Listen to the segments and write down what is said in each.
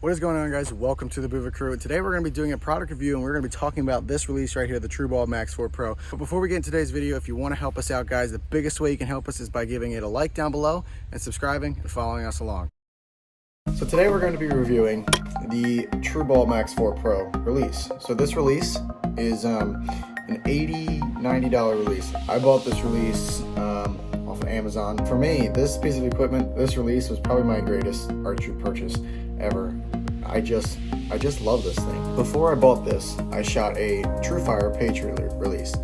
What is going on, guys? Welcome to the Boover Crew. Today we're going to be doing a product review and we're going to be talking about this release right here, the T.R.U Max 4 Pro. But before we get into today's video, if you want to help us out, guys, the biggest way you can help us is by giving it a like down below and subscribing and following us along. So today we're going to be reviewing the T.R.U Max 4 Pro release. So this release is an $90 release. I bought this release off of Amazon. For me, this piece of equipment, this release was probably my greatest archery purchase ever. I just love this thing. Before I bought this, I shot a T.R.U Patriot release.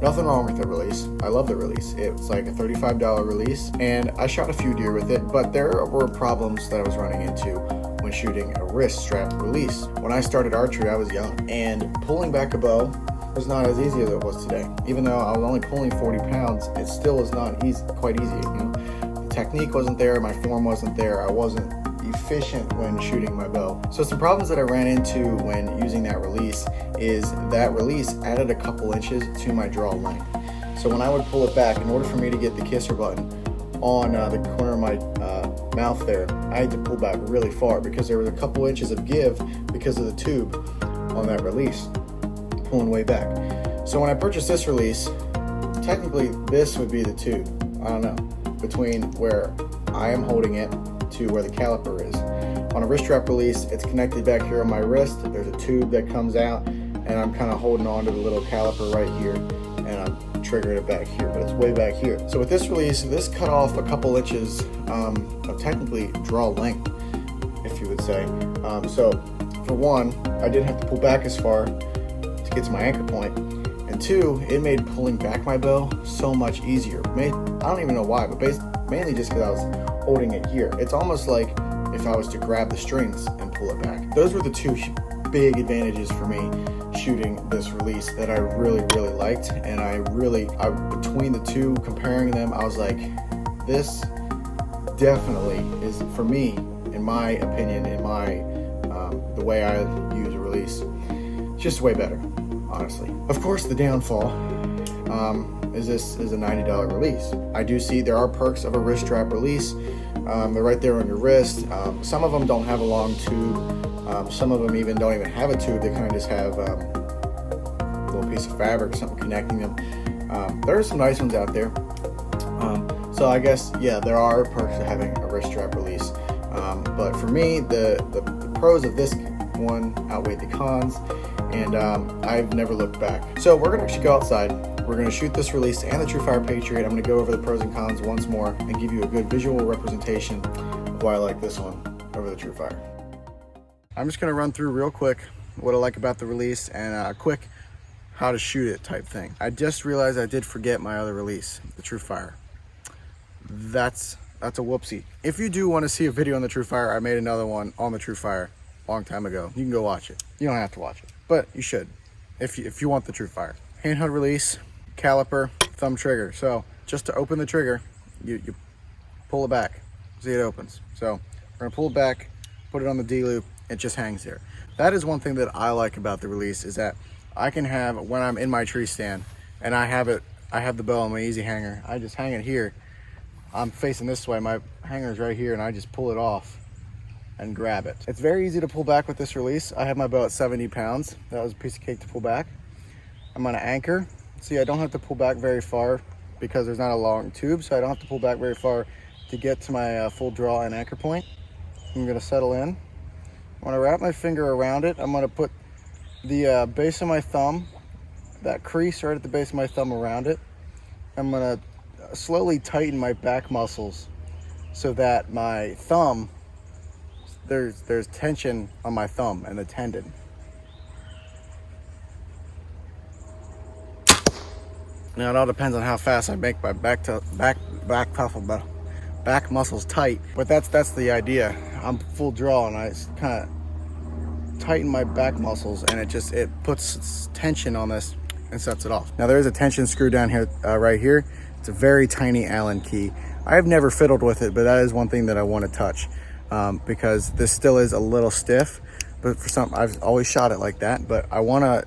Nothing wrong with the release. I love the release. It was like a $35 release, and I shot a few deer with it, but there were problems that I was running into when shooting a wrist strap release. When I started archery, I was young, and pulling back a bow was not as easy as it was today. Even though I was only pulling 40 pounds, it still was not quite easy. You know, the technique wasn't there, my form wasn't there, I wasn't efficient when shooting my bow. So some problems that I ran into when using that release is that release added a couple inches to my draw length. So when I would pull it back, in order for me to get the kisser button on the corner of my mouth there, I had to pull back really far because there was a couple inches of give because of the tube on that release, pulling way back. So when I purchased this release, technically this would be the tube, I don't know, between where I am holding it to where the caliper is. On a wrist strap release, it's connected back here on my wrist. There's a tube that comes out, and I'm kind of holding on to the little caliper right here, and I'm triggering it back here, but it's way back here. So with this release, this cut off a couple inches of technically draw length, if you would say. So for one, I didn't have to pull back as far to get to my anchor point, and two, it made pulling back my bow so much easier. I don't even know why, but mainly just because I was holding it here. It's almost like if I was to grab the strings and pull it back. Those were the two big advantages for me shooting this release that I really liked, and I between the two, comparing them, I was like, this definitely is, for me, in my opinion, in my the way I use a release, just way better, honestly. Of course, the downfall is this is a $90 release. I do see there are perks of a wrist strap release. They're right there on your wrist. Some of them don't have a long tube. Some of them even don't even have a tube. They kind of just have a little piece of fabric or something connecting them. There are some nice ones out there. So I guess, yeah, there are perks to having a wrist strap release. But for me, the pros of this one outweigh the cons, and I've never looked back. So we're gonna actually go outside. We're gonna shoot this release and the T.R.U Patriot. I'm gonna go over the pros and cons once more and give you a good visual representation of why I like this one over the T.R.U. I'm just gonna run through real quick what I like about the release and a quick how to shoot it type thing. I just realized I did forget my other release, the T.R.U. That's a whoopsie. If you do want to see a video on the T.R.U, I made another one on the T.R.U a long time ago. You can go watch it. You don't have to watch it, but you should if you want the T.R.U. Handheld release, caliper, thumb trigger. So just to open the trigger, you pull it back. See, it opens. So we're gonna pull it back, put it on the D loop. It just hangs there. That is one thing that I like about the release, is that I can have, when I'm in my tree stand and I have the bow on my easy hanger, I just hang it here. I'm facing this way, my hanger is right here, and I just pull it off and grab it. It's very easy to pull back with this release. I have my bow at 70 pounds. That was a piece of cake to pull back. I'm gonna anchor. See, I don't have to pull back very far because there's not a long tube, so I don't have to pull back very far to get to my full draw and anchor point. I'm gonna settle in. I'm gonna wrap my finger around it. I'm gonna put the base of my thumb, that crease right at the base of my thumb around it. I'm gonna slowly tighten my back muscles so that my thumb, there's tension on my thumb and the tendon. Now it all depends on how fast I make my back muscles tight, but that's the idea. I'm full draw and I kind of tighten my back muscles, and it puts tension on this and sets it off. Now there is a tension screw down here, right here. It's a very tiny Allen key. I've never fiddled with it, but that is one thing that I want to touch because this still is a little stiff. But I've always shot it like that. But I want to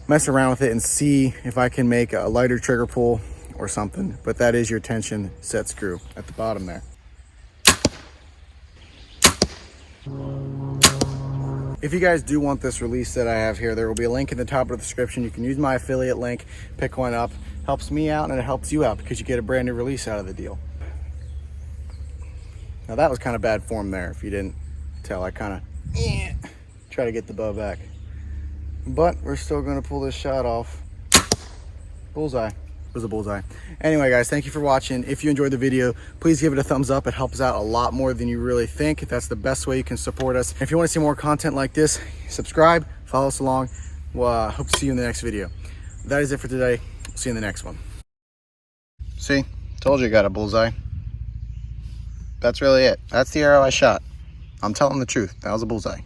mess around with it and see if I can make a lighter trigger pull or something. But that is your tension set screw at the bottom there. If you guys do want this release that I have here, there will be a link in the top of the description. You can use my affiliate link, pick one up. Helps me out and it helps you out because you get a brand new release out of the deal. Now that was kind of bad form there. If you didn't tell, I kind of try to get the bow back. But we're still going to pull this shot off. Bullseye. It was a bullseye. Anyway, guys, thank you for watching. If you enjoyed the video, please give it a thumbs up. It helps out a lot more than you really think. That's the best way you can support us. If you want to see more content like this, subscribe, follow us along. Well, hope to see you in the next video. That is it for today. See you in the next one. See, told you got a bullseye. That's really it. That's the arrow I shot. I'm telling the truth. That was a bullseye.